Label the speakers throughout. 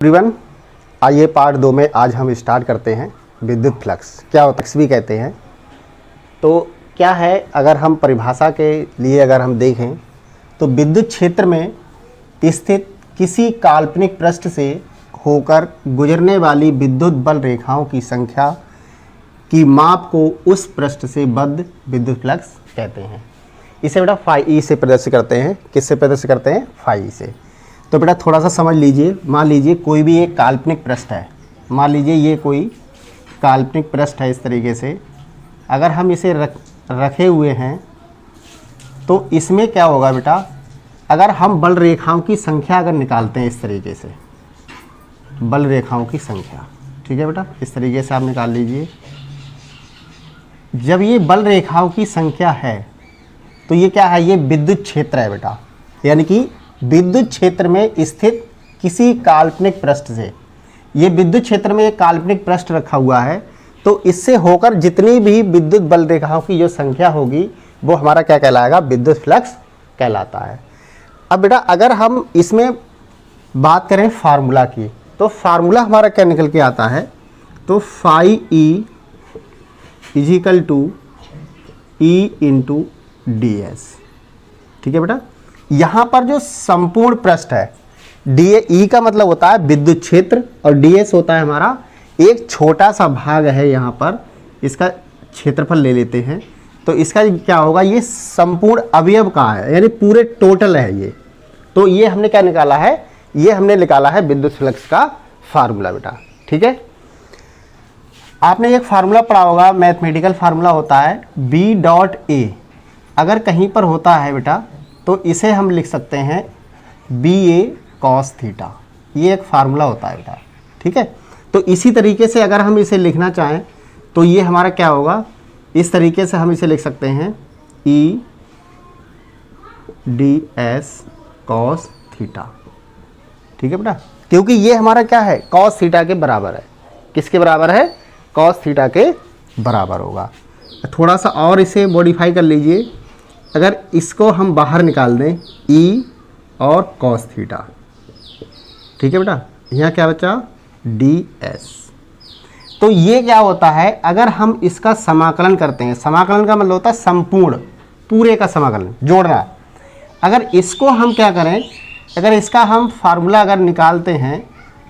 Speaker 1: Everyone, आइए part 2 में आज हम स्टार्ट करते हैं विद्युत फ्लक्स। क्या होता है भी कहते हैं। तो क्या है, अगर हम परिभाषा के लिए अगर हम देखें तो विद्युत क्षेत्र में स्थित किसी काल्पनिक पृष्ठ से होकर गुजरने वाली विद्युत बल रेखाओं की संख्या की माप को उस पृष्ठ से बद्ध विद्युत फ्लक्स कहते हैं। इसे बेटा फाई ई से प्रदर्शित करते हैं। किससे प्रदर्शित करते हैं? फाई ई से। तो बेटा थोड़ा सा समझ लीजिए। मान लीजिए कोई भी एक काल्पनिक पृष्ठ है। मान लीजिए ये कोई काल्पनिक पृष्ठ है इस तरीके से। अगर हम इसे रखे हुए हैं तो इसमें क्या होगा बेटा, अगर हम बल रेखाओं की संख्या अगर निकालते हैं इस तरीके से, बल रेखाओं की संख्या, ठीक है बेटा, इस तरीके से आप निकाल लीजिए। जब ये बल रेखाओं की संख्या है तो ये क्या है? ये विद्युत क्षेत्र है बेटा। यानी कि विद्युत क्षेत्र में स्थित किसी काल्पनिक पृष्ठ से, ये विद्युत क्षेत्र में एक काल्पनिक पृष्ठ रखा हुआ है, तो इससे होकर जितनी भी विद्युत बल रेखाओं की जो संख्या होगी वो हमारा क्या कहलाएगा? विद्युत फ्लक्स कहलाता है। अब बेटा अगर हम इसमें बात करें फार्मूला की, तो फार्मूला हमारा क्या निकल के आता है? तो phi E equal to E into D S. ठीक है बेटा, यहाँ पर जो संपूर्ण पृष्ठ है, डी ई का मतलब होता है विद्युत क्षेत्र और डी एस होता है हमारा एक छोटा सा भाग है। यहाँ पर इसका क्षेत्रफल ले लेते हैं तो इसका क्या होगा? ये संपूर्ण अवयव का है, यानी पूरे टोटल है ये। तो ये हमने क्या निकाला है? ये हमने निकाला है विद्युत फ्लक्स का फार्मूला बेटा। ठीक है, आपने एक फार्मूला पढ़ा होगा, मैथमेटिकल फार्मूला होता है बी डॉट ए। अगर कहीं पर होता है बेटा तो इसे हम लिख सकते हैं बी ए कॉस थीटा। ये एक फार्मूला होता है बेटा। ठीक है, तो इसी तरीके से अगर हम इसे लिखना चाहें तो ये हमारा क्या होगा? इस तरीके से हम इसे लिख सकते हैं E D S cos theta. ठीक है बेटा, क्योंकि ये हमारा क्या है? कॉस थीटा के बराबर है। किसके बराबर है? कॉस थीटा के बराबर होगा। थोड़ा सा और इसे मॉडिफाई कर लीजिए। अगर इसको हम बाहर निकाल दें ई और कॉस थीटा, ठीक है बेटा, यहाँ क्या बचा? D S. तो ये क्या होता है? अगर हम इसका समाकलन करते हैं, समाकलन का मतलब होता है संपूर्ण, पूरे का समाकलन, जोड़ना। अगर इसको हम क्या करें, अगर इसका हम फार्मूला अगर निकालते हैं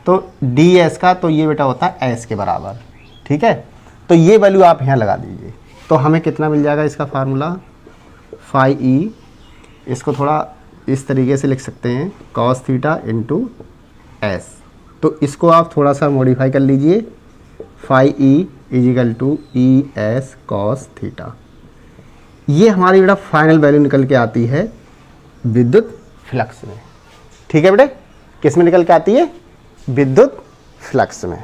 Speaker 1: तो डी एस का, तो ये बेटा होता है एस के बराबर। ठीक है, तो ये वैल्यू आप यहाँ लगा दीजिए तो हमें कितना मिल जाएगा इसका फार्मूला? फाई ई, इसको थोड़ा इस तरीके से लिख सकते हैं कॉस थीटा इंटू एस। तो इसको आप थोड़ा सा मॉडिफाई कर लीजिए, phi E equal to E S cos theta. ये हमारी बेटा फाइनल वैल्यू निकल के आती है विद्युत फ्लक्स में। ठीक है बेटे, किस में निकल के आती है? विद्युत फ्लक्स में।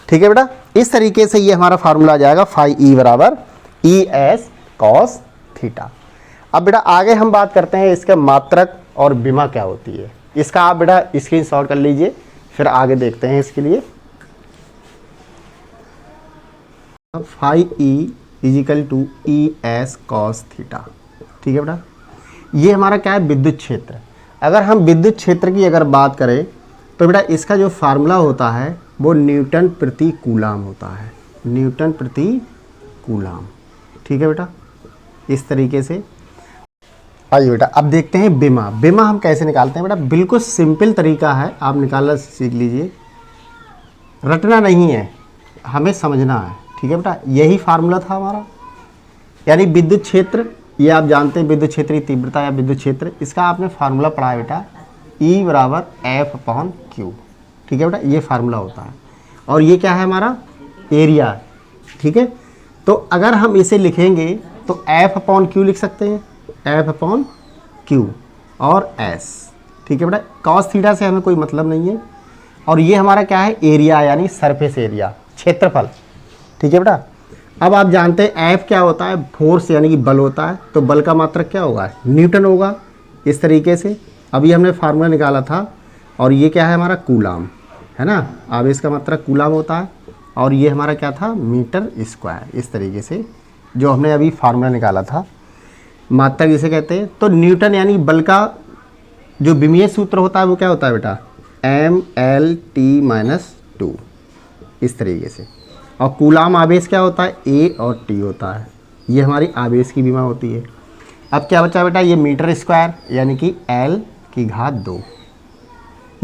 Speaker 1: ठीक है बेटा, इस तरीके से ये हमारा फार्मूला आ जाएगा फाई ई बराबर ई एस कॉस थीटा। अब बेटा आगे हम बात करते हैं इसके मात्रक और विमा क्या होती है। इसका आप बेटा स्क्रीनशॉट कर लीजिए, फिर आगे देखते हैं इसके लिए। Phi E equal to E S cos theta. ठीक है बेटा, ये हमारा क्या है? विद्युत क्षेत्र। अगर हम विद्युत क्षेत्र की अगर बात करें तो बेटा इसका जो फार्मूला होता है वो न्यूटन प्रति कूलाम होता है, न्यूटन प्रति कूलाम। ठीक है बेटा, इस तरीके से। आइए बेटा अब देखते हैं विमा। विमा हम कैसे निकालते हैं बेटा? बिल्कुल सिंपल तरीका है, आप निकालना सीख लीजिए। रटना नहीं है, हमें समझना है। ठीक है बेटा, यही फार्मूला था हमारा। यानी विद्युत क्षेत्र, ये आप जानते हैं विद्युत क्षेत्र की तीव्रता या विद्युत क्षेत्र, इसका आपने फार्मूला पढ़ा है बेटा, ई बराबर एफ अपॉन क्यू। ठीक है बेटा, ये फार्मूला होता है। और ये क्या है? हमारा एरिया। ठीक है, तो अगर हम इसे लिखेंगे तो एफ अपॉन क्यू लिख सकते हैं, एफ अपॉन क्यू और एस। ठीक है बेटा, कॉस थीटा से हमें कोई मतलब नहीं है। और ये हमारा क्या है? एरिया, यानी सरफेस एरिया, क्षेत्रफल। ठीक है बेटा, अब आप जानते हैं एफ क्या होता है? फोर्स, यानी कि बल होता है। तो बल का मात्रक क्या होगा? न्यूटन होगा। इस तरीके से अभी हमने फार्मूला निकाला था। और ये क्या है? हमारा कूलाम है ना। अब इसका मात्रक कूलाम होता है। और ये हमारा क्या था? Meter square. इस तरीके से जो हमने अभी फार्मूला निकाला था, मात्रक जिसे कहते हैं। तो न्यूटन यानी बल का जो विमीय सूत्र होता है वो क्या होता है बेटा? mL_t-2 इस तरीके से। और कूलाम आवेश क्या होता है, A और T होता है। ये हमारी आवेश की विमा होती है। अब क्या बचा बेटा, ये मीटर स्क्वायर यानी कि L⁻²।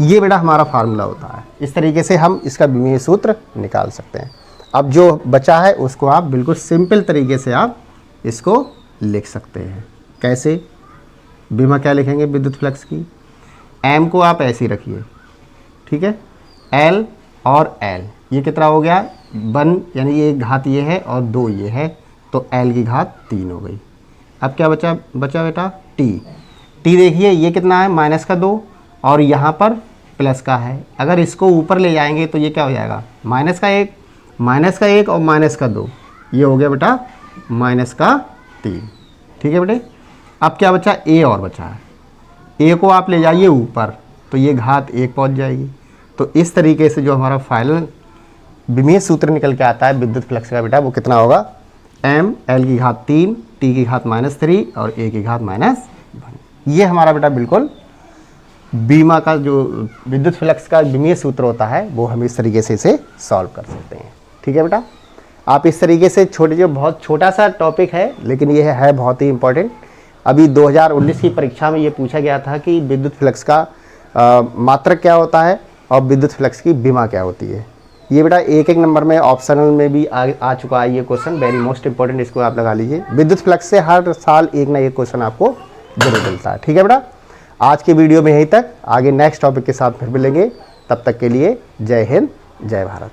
Speaker 1: ये बेटा हमारा फार्मूला होता है। इस तरीके से हम इसका विमीय सूत्र निकाल सकते हैं। अब जो बचा है उसको आप बिल्कुल सिंपल तरीके से आप इसको लिख सकते हैं। कैसे? विमा क्या लिखेंगे विद्युत फ्लक्स की, M को आप ऐसे ही रखिए, ठीक है। L और L ये कितना हो गया, 1 यानी ये घात ये है और 2 ये है, तो L⁻3 हो गई। अब क्या बचा बेटा, T देखिए ये कितना है, -2 और यहाँ पर प्लस का है। अगर इसको ऊपर ले जाएंगे तो ये क्या हो जाएगा, -1 और -2, ये हो गया बेटा -3। ठीक है बेटे। अब क्या बचा, A और बचा है। A को आप ले जाइए ऊपर तो ये घात 1 पहुँच जाएगी। तो इस तरीके से जो हमारा फाइनल विमीय सूत्र निकल के आता है विद्युत फ्लक्स का बेटा, वो कितना होगा, mL⁻3 T⁻³ और A⁻1। ये हमारा बेटा बिल्कुल बीमा का जो विद्युत फ्लक्स का विमीय सूत्र होता है वो हम इस तरीके से इसे सॉल्व कर सकते हैं। ठीक है बेटा। आप इस तरीके से जो बहुत छोटा सा टॉपिक है लेकिन ये है बहुत ही इंपॉर्टेंट। अभी 2019 की परीक्षा में ये पूछा गया था कि विद्युत फ्लक्स का मात्रक क्या होता है और विद्युत फ्लक्स की बीमा क्या होती है। ये बेटा एक नंबर में ऑप्शनल में भी आ चुका है ये क्वेश्चन, वेरी मोस्ट इंपॉर्टेंट, इसको आप लगा लीजिए। विद्युत फ्लक्स से हर साल एक ना एक क्वेश्चन आपको जरूर मिलता है। ठीक है बेटा। आज के वीडियो में यहीं तक, आगे नेक्स्ट टॉपिक के साथ फिर मिलेंगे। तब तक के लिए जय हिंद, जय Bharat.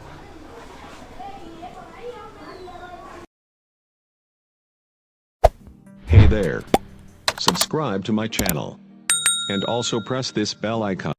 Speaker 2: Hey there. Subscribe to my channel. And also press this bell icon.